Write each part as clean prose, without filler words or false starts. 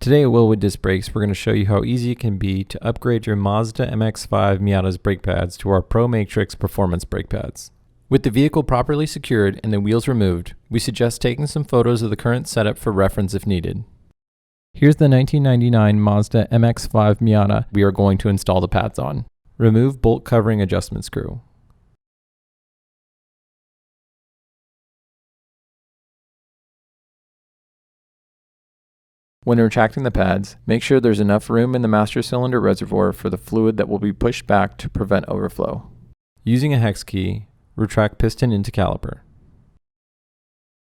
Today at Wilwood Disc Brakes, we're going to show you how easy it can be to upgrade your Mazda MX-5 Miata's brake pads to our ProMatrix performance brake pads. With the vehicle properly secured and the wheels removed, we suggest taking some photos of the current setup for reference if needed. Here's the 1999 Mazda MX-5 Miata we are going to install the pads on. Remove bolt covering adjustment screw. When retracting the pads, make sure there's enough room in the master cylinder reservoir for the fluid that will be pushed back to prevent overflow. Using a hex key, retract piston into caliper.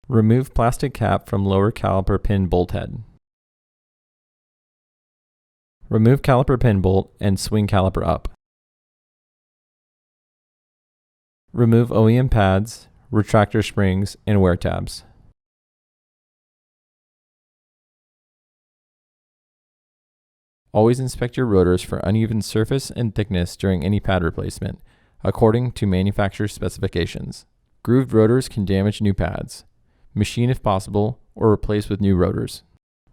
Remove plastic cap from lower caliper pin bolt head. Remove caliper pin bolt and swing caliper up. Remove OEM pads, retractor springs, and wear tabs. Always inspect your rotors for uneven surface and thickness during any pad replacement, according to manufacturer specifications. Grooved rotors can damage new pads. Machine if possible, or replace with new rotors.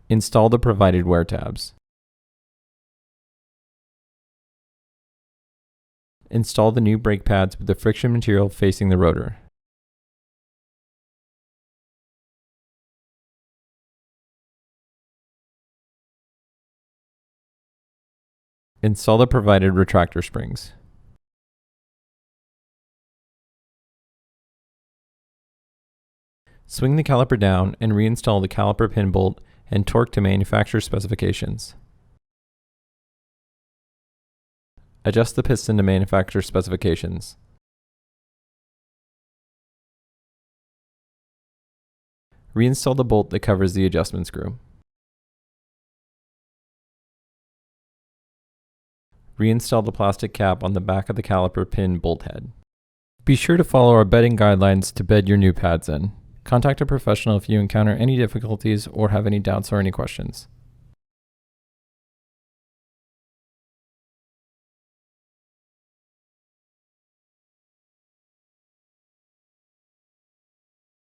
Install the provided wear tabs. Install the new brake pads with the friction material facing the rotor. Install the provided retractor springs. Swing the caliper down and reinstall the caliper pin bolt and torque to manufacturer specifications. Adjust the piston to manufacturer specifications. Reinstall the bolt that covers the adjustment screw. Reinstall the plastic cap on the back of the caliper pin bolt head. Be sure to follow our bedding guidelines to bed your new pads in. Contact a professional if you encounter any difficulties or have any doubts or any questions.